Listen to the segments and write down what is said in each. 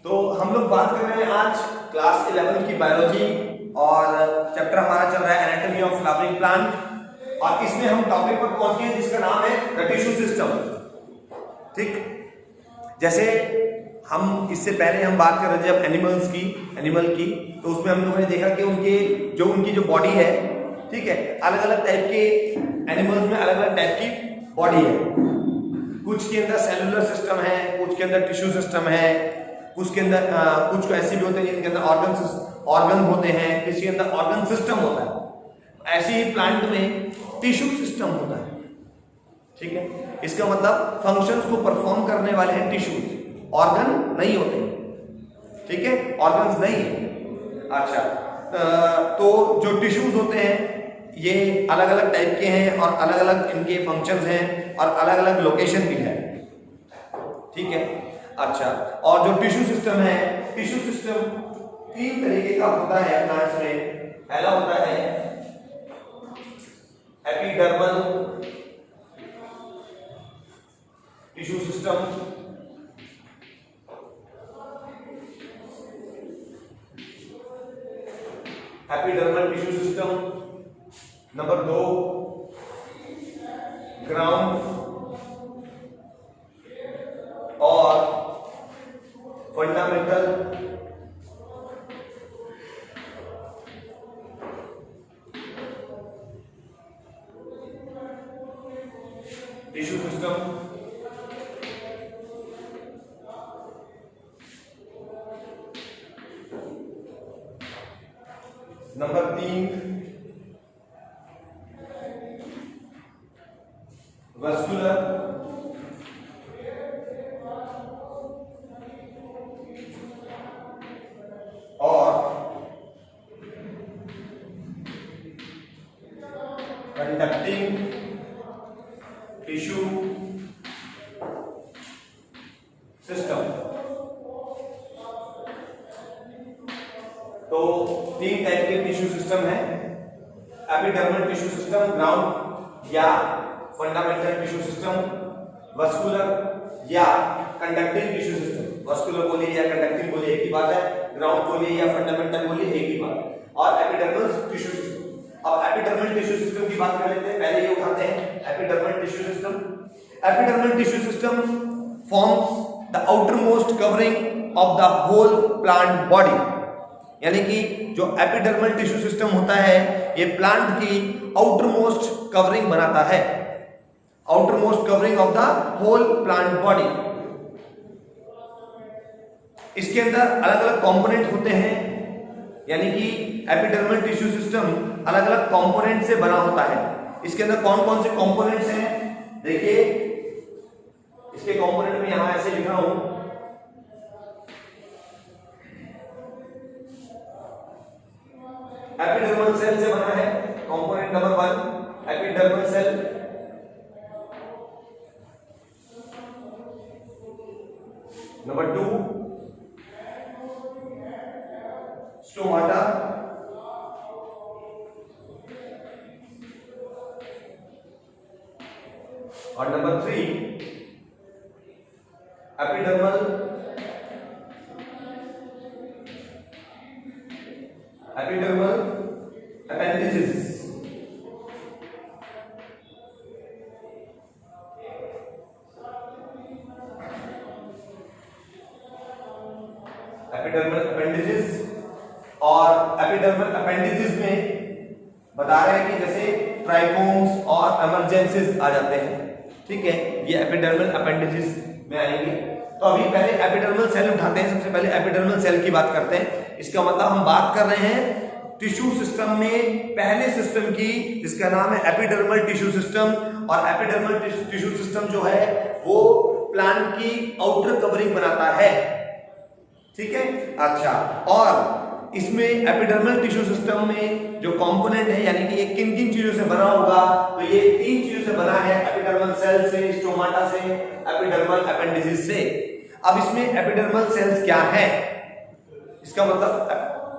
तो हम लोग बात कर रहे हैं आज क्लास 11 की बायोलॉजी और चैप्टर हमारा चल रहा है एनाटॉमी ऑफ फ्लावरिंग प्लांट और इसमें हम टॉपिक पर पहुंच गए जिसका नाम है द टिश्यू सिस्टम। ठीक, जैसे हम इससे पहले हम बात कर रहे थे जब एनिमल की तो उसमें हम लोगों ने देखा कि उनकी जो बॉडी है, ठीक है, अलग अलग टाइप के एनिमल्स में अलग अलग टाइप की बॉडी है। कुछ के अंदर सेलुलर सिस्टम है, कुछ के अंदर टिश्यू सिस्टम है, कुछ के अंदर कुछ ऐसे भी होते हैं जिनके अंदर ऑर्गन होते हैं, किसी के अंदर ऑर्गन सिस्टम होता है। ऐसे ही प्लांट में टिश्यू सिस्टम होता है। ठीक है, इसका मतलब फंक्शंस को परफॉर्म करने वाले हैं टिश्यूज, ऑर्गन नहीं होते। ठीक है, ऑर्गन्स नहीं है। अच्छा, तो जो टिश्यूज होते हैं ये अलग अलग टाइप के हैं और अलग अलग इनके फंक्शंस हैं और अलग अलग लोकेशन भी है। ठीक है, अच्छा, और जो टिश्यू सिस्टम है, टिश्यू सिस्टम 3 तरीके का होता है प्लांट्स में। पहला होता है epidermal tissue system, epidermal tissue system. Number 2 ground और fundamental tissue system. Number 3 vascular और कंडक्टिंग टिश्यू सिस्टम। तो 3 टाइप के टिश्यू सिस्टम है, एपिडर्मल टिश्यू सिस्टम, ग्राउंड या फंडामेंटल टिश्यू सिस्टम, वस्कुलर या कंडक्टिंग टिश्यू सिस्टम। वस्कुलर बोलिए या conducting बोलिए एक ही बात है, ग्राउंड बोलिए या फंडामेंटल बोलिए एक ही बात है। और एपिडर्मल टिश्यू सिस्टम। अब एपिडर्मल टिश्यू सिस्टम की बात कर लेते हैं। पहले ये उठाते हैं epidermal tissue system. Epidermal tissue system forms the outermost covering of the whole plant body. यानी कि जो एपिडर्मल टिश्यू सिस्टम होता है ये प्लांट की आउटर मोस्ट कवरिंग बनाता है, outermost covering of the whole plant body. इसके अंदर अलग अलग कंपोनेंट होते हैं, यानी कि एपिडर्मल टिश्यू सिस्टम अलग अलग कंपोनेंट से बना होता है। इसके अंदर कौन कौन से कंपोनेंट्स हैं देखिए, इसके कंपोनेंट में यहां ऐसे लिख रहा हूं। एपिडर्मल सेल से बना है component number 1 epidermal cell. Number 2 stomata. और number 3 epidermal appendages. Epidermal appendages और एपिडर्मल अपेंडिजेस में बता रहे हैं कि जैसे ट्राइकोम्स और एमरजेंसीज आ जाते हैं। ठीक है, ये एपिडर्मल अपेंडिजेस में आएंगे। तो अभी पहले एपिडर्मल सेल उठाते हैं। सबसे पहले एपिडर्मल सेल की बात करते हैं। इसका मतलब हम बात कर रहे हैं टिश्यू सिस्टम में पहले सिस्टम की, जिसका नाम है एपिडर्मल टिश्यू सिस्टम। और एपिडर्मल टिश्यू सिस्टम जो है वो प्लांट की आउटर कवरिंग बनाता है। ठीक है, अच्छा, और इसमें एपिडर्मल टिश्यू सिस्टम में जो कंपोनेंट है, यानी कि ये किन किन चीजों से बना होगा, तो ये 3 चीजों से बना है, एपिडर्मल सेल से, स्टोमाटा से, एपिडर्मल अपेंडिजेस से। अब इसमें एपिडर्मल सेल्स क्या है, इसका मतलब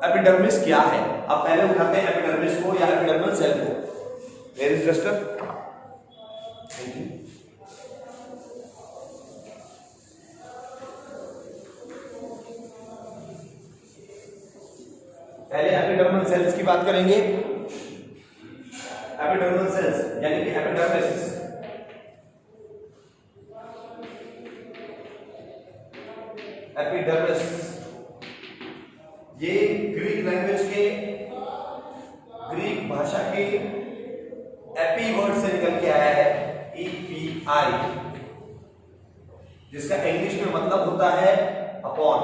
एपिडर्मिस क्या है। अब पहले उठाते हैं एपिडर्मिस को या एपिडर्मल सेल को। Where is duster? Thank you. पहले एपिडर्मल सेल्स की बात करेंगे। एपिडर्मल सेल्स यानी कि एपिडर्मिस। एपिडर्मिस ये ग्रीक लैंग्वेज के, ग्रीक भाषा के एपी वर्ड से निकल के आया है, EPI, जिसका इंग्लिश में मतलब होता है अपॉन,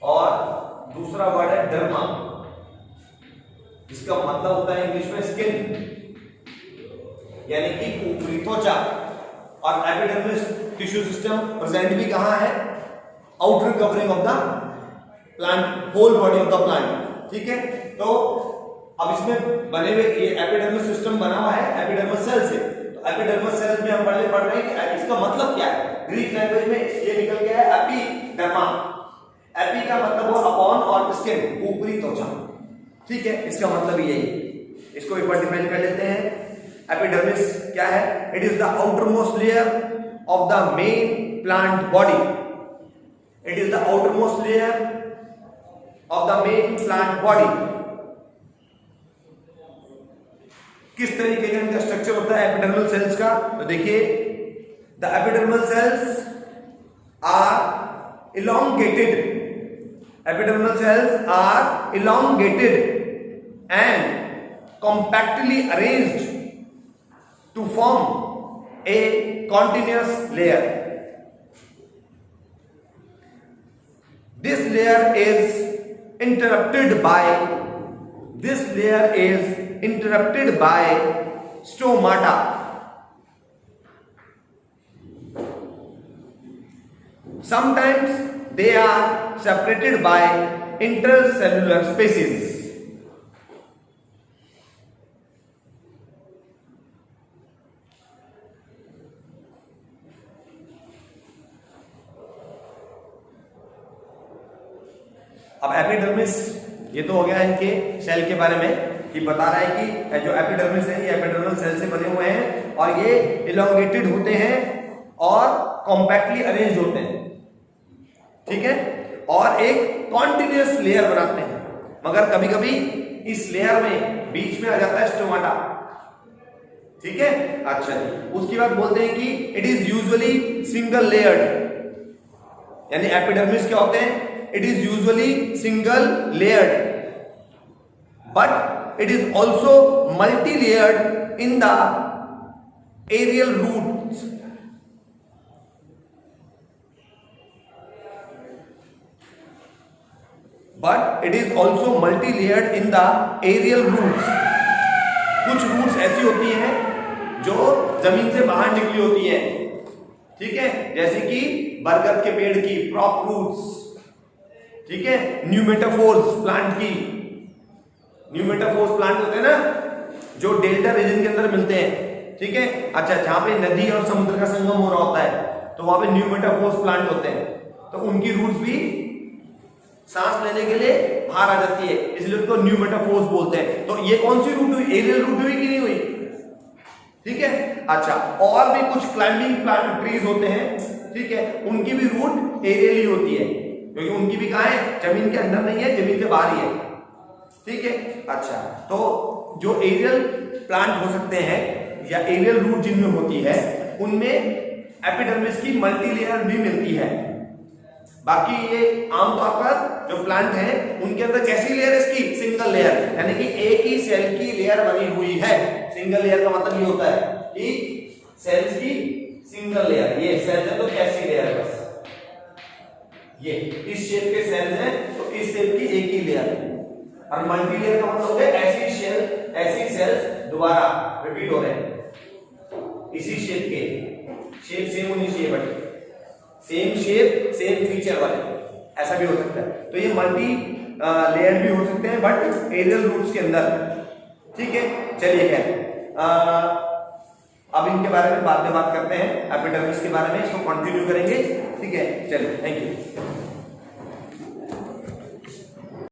और दूसरा वर्ड है डर्मा, जिसका मतलब होता है इंग्लिश में स्किन, यानी कि ऊपरी त्वचा। और एपिडर्मिस टिश्यू सिस्टम प्रेजेंट भी कहां है? Outer covering of the plant, whole body of the plant. ठीक है, तो अब इसमें बने हुए ये एपिडर्मिस सिस्टम बना हुआ है एपिडर्मल सेल से। तो एपिडर्मल सेल्स में हम पढ़ रहे हैं कि इसका मतलब क्या है। ग्रीक लैंग्वेज में ये निकल गया है एपिडर्मा। एपी का मतलब वो अपॉन और स्किन, ऊपरी त्वचा। ठीक है, इसका मतलब यही। इसको एक बार डिफाइन कर लेते हैं। एपिडर्मिस क्या है? It is the outermost layer of the main plant body. It is the outermost layer of the main plant body. किस तरीके का इनका स्ट्रक्चर होता है एपिडर्मल सेल्स का? तो देखिए, the epidermal cells are elongated. Epidermal cells are elongated and compactly arranged to form a continuous layer. This layer is interrupted by stomata. Sometimes they are separated by intercellular spaces. अब epidermis, ये तो हो गया इनके cell के बारे में कि बता रहा है कि जो एपिडर्मिस है ये एपिडर्मल सेल से बने हुए हैं और ये इलोंगेटेड होते हैं और कॉम्पैक्टली अरेंज होते हैं। ठीक है, और एक कॉन्टिन्यूअस लेयर बनाते हैं, मगर कभी कभी इस लेयर में बीच में आ जाता है स्टोमाटा। ठीक है, अच्छा, उसके बाद बोलते हैं कि it is usually single layered, यानी एपिडर्मिस क्या होते हैं? It is usually single layered, but it is also multi layered in the aerial roots. But it is also multi-layered in the aerial roots. कुछ रूट्स ऐसी होती हैं जो जमीन से बाहर निकली होती हैं। ठीक है, जैसे कि बरगद के पेड़ की प्रॉप रूट्स। ठीक है, न्यूमेटाफोर्स प्लांट की, न्यूमेटाफोर्स प्लांट होते हैं ना जो डेल्टा रीजन के अंदर मिलते हैं। ठीक है, अच्छा, जहां पे नदी और समुद्र का संगम हो रहा होता है तो वहां पे न्यूमेटाफोर्स प्लांट होते हैं, तो उनकी रूट्स भी सांस लेने के लिए बाहर आ जाती है, इसलिए उनको न्यूमेटाफोर्स बोलते हैं। तो ये कौन सी रूट हुई? एरियल रूट हुई कि नहीं हुई? ठीक है, अच्छा, और भी कुछ क्लाइंबिंग प्लांट ट्रीज होते हैं। ठीक है, उनकी भी रूट एरियल ही होती है, क्योंकि उनकी भी कहां है? जमीन के अंदर नहीं है, जमीन से बाहर ही है। ठीक है, अच्छा, तो जो एरियल प्लांट हो सकते हैं या एरियल रूट जिनमें होती है उनमें एपिडर्मिस की मल्टी लेयर भी मिलती है। बाकी ये आमतौर पर जो प्लांट है उनके अंदर कैसी लेयर है? इसकी सिंगल लेयर, यानी कि एक ही सेल की लेयर बनी हुई है। सिंगल लेयर का मतलब ये होता है कि सेल्स की सिंगल लेयर। ये सेल्स है तो कैसी लेयर है? बस ये इस शेप के सेल्स हैं तो इस शेप की एक ही लेयर। और मल्टी लेयर का मतलब है ऐसी सेल्स दोबारा रिपीट हो रहे हैं इसी शेप के, शेप सेम होनी चाहिए but same shape same feature वाले, ऐसा भी हो सकता है। तो ये मल्टी लेयर भी हो सकते हैं बट एरियल रूट्स के अंदर। ठीक है, चलिए खैर, अब इनके बारे में बाद में बात करते हैं, एपिडर्मिस के बारे में, इसको कंटिन्यू करेंगे। ठीक है, चलिए, थैंक यू।